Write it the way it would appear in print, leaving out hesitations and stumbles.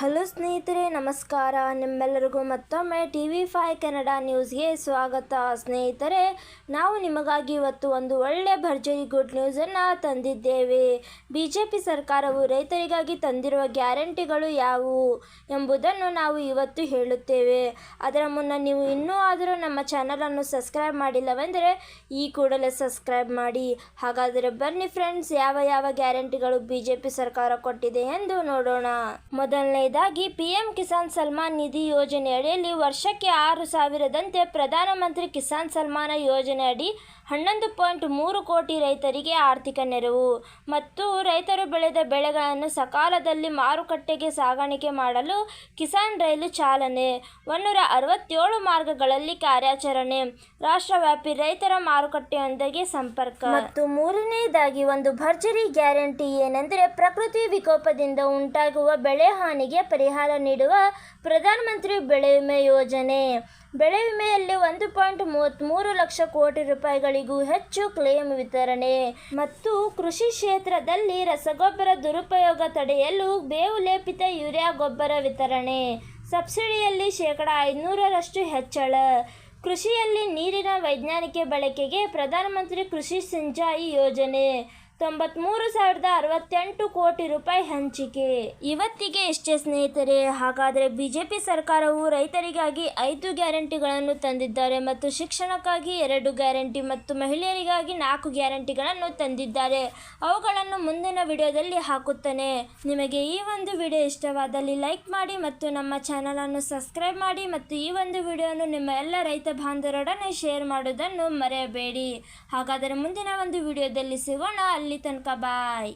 Hello ಸ್ನೇಹಿತರೆ, ನಮಸ್ಕಾರ. ನಿಮ್ಮೆಲ್ಲರಿಗೂ ಮತ್ತೊಮ್ಮೆ TV5 ಕನ್ನಡ ನ್ಯೂಸ್ಗೆ ಸ್ವಾಗತ. ಸ್ನೇಹಿತರೆ, ನಾವು ನಿಮಗಾಗಿ ಇವತ್ತು ಒಂದು ಒಳ್ಳೆ ಭರ್ಜರಿ ಗುಡ್ ನ್ಯೂಸನ್ನು ತಂದಿದ್ದೇವೆ. BJP ಸರ್ಕಾರವು ರೈತರಿಗಾಗಿ ತಂದಿರುವ ಗ್ಯಾರಂಟಿಗಳು ಯಾವುವು ಎಂಬುದನ್ನು ನಾವು ಇವತ್ತು ಹೇಳುತ್ತೇವೆ. ಅದರ ಮುನ್ನ ನೀವು ಇನ್ನೂ ಆದರೂ ನಮ್ಮ ಚಾನಲನ್ನು ಸಬ್ಸ್ಕ್ರೈಬ್ ಮಾಡಿಲ್ಲವೆಂದರೆ ಈ ಕೂಡಲೇ ಸಬ್ಸ್ಕ್ರೈಬ್ ಮಾಡಿ. ಹಾಗಾದರೆ ಬನ್ನಿ ಫ್ರೆಂಡ್ಸ್, ಯಾವ ಗ್ಯಾರಂಟಿಗಳು BJP ಸರ್ಕಾರ ಕೊಟ್ಟಿದೆ ಎಂದು ನೋಡೋಣ. ಮೊದಲನೇದಾಗಿ PM ಕಿಸಾನ್ ಸಲ್ಮಾನ್ ನಿಧಿ ಯೋಜನೆ ಅಡಿಯಲ್ಲಿ ವರ್ಷಕ್ಕೆ 6,000ದಂತೆ ಪ್ರಧಾನಮಂತ್ರಿ ಕಿಸಾನ್ ಸಲ್ಮಾನ್ ಯೋಜನೆ ಅಡಿ 11.3 ಕೋಟಿ ರೈತರಿಗೆ ಆರ್ಥಿಕ ನೆರವು ಮತ್ತು ರೈತರು ಬೆಳೆದ ಬೆಳೆಗಳನ್ನು ಸಕಾಲದಲ್ಲಿ ಮಾರುಕಟ್ಟೆಗೆ ಸಾಗಾಣಿಕೆ ಮಾಡಲು ಕಿಸಾನ್ ರೈಲು ಚಾಲನೆ, 167 ಮಾರ್ಗಗಳಲ್ಲಿ ಕಾರ್ಯಾಚರಣೆ, ರಾಷ್ಟ್ರವ್ಯಾಪಿ ರೈತರ ಮಾರುಕಟ್ಟೆಯೊಂದಿಗೆ ಸಂಪರ್ಕ. ಮತ್ತು ಮೂರನೆಯದಾಗಿ ಒಂದು ಭರ್ಜರಿ ಗ್ಯಾರಂಟಿ ಏನೆಂದರೆ ಪ್ರಕೃತಿ ವಿಕೋಪದಿಂದ ಉಂಟಾಗುವ ಬೆಳೆ ಹಾನಿಗೆ ಪರಿಹಾರ ನೀಡುವ ಪ್ರಧಾನಮಂತ್ರಿ ಬೆಳೆ ವಿಮೆ ಯೋಜನೆ. ಬೆಳೆ ವಿಮೆಯಲ್ಲಿ 1.33 ಲಕ್ಷ ಕೋಟಿ ರೂಪಾಯಿಗಳಿಗೂ ಹೆಚ್ಚು ಕ್ಲೇಮ್ ವಿತರಣೆ ಮತ್ತು ಕೃಷಿ ಕ್ಷೇತ್ರದಲ್ಲಿ ರಸಗೊಬ್ಬರ ದುರುಪಯೋಗ ತಡೆಯಲು ಬೇವು ಲೇಪಿತ ಯೂರಿಯಾ ಗೊಬ್ಬರ ವಿತರಣೆ, ಸಬ್ಸಿಡಿಯಲ್ಲಿ 500% ಹೆಚ್ಚಳ, ಕೃಷಿಯಲ್ಲಿ ನೀರಿನ ವೈಜ್ಞಾನಿಕ ಬಳಕೆಗೆ ಪ್ರಧಾನಮಂತ್ರಿ ಕೃಷಿ ಸಿಂಚಾಯಿ ಯೋಜನೆ, 93,068 ಕೋಟಿ ರೂಪಾಯಿ ಹಂಚಿಕೆ. ಇವತ್ತಿಗೆ ಇಷ್ಟೇ ಸ್ನೇಹಿತರೆ. ಹಾಗಾದರೆ BJP ಸರ್ಕಾರವು ರೈತರಿಗಾಗಿ 5 ಗ್ಯಾರಂಟಿಗಳನ್ನು ತಂದಿದ್ದಾರೆ ಮತ್ತು ಶಿಕ್ಷಣಕ್ಕಾಗಿ 2 ಗ್ಯಾರಂಟಿ ಮತ್ತು ಮಹಿಳೆಯರಿಗಾಗಿ 4 ಗ್ಯಾರಂಟಿಗಳನ್ನು ತಂದಿದ್ದಾರೆ. ಅವುಗಳನ್ನು ಮುಂದಿನ ವಿಡಿಯೋದಲ್ಲಿ ಹಾಕುತ್ತೇನೆ. ನಿಮಗೆ ಈ ಒಂದು ವಿಡಿಯೋ ಇಷ್ಟವಾದಲ್ಲಿ ಲೈಕ್ ಮಾಡಿ ಮತ್ತು ನಮ್ಮ ಚಾನಲನ್ನು ಸಬ್ಸ್ಕ್ರೈಬ್ ಮಾಡಿ ಮತ್ತು ಈ ಒಂದು ವಿಡಿಯೋವನ್ನು ನಿಮ್ಮ ಎಲ್ಲ ರೈತ ಬಾಂಧವರೊಡನೆ ಶೇರ್ ಮಾಡೋದನ್ನು ಮರೆಯಬೇಡಿ. ಹಾಗಾದರೆ ಮುಂದಿನ ಒಂದು ವಿಡಿಯೋದಲ್ಲಿ ಸಿಗೋಣ. ಅಲ್ಲಿ ತನಕ ಬಾಯ್.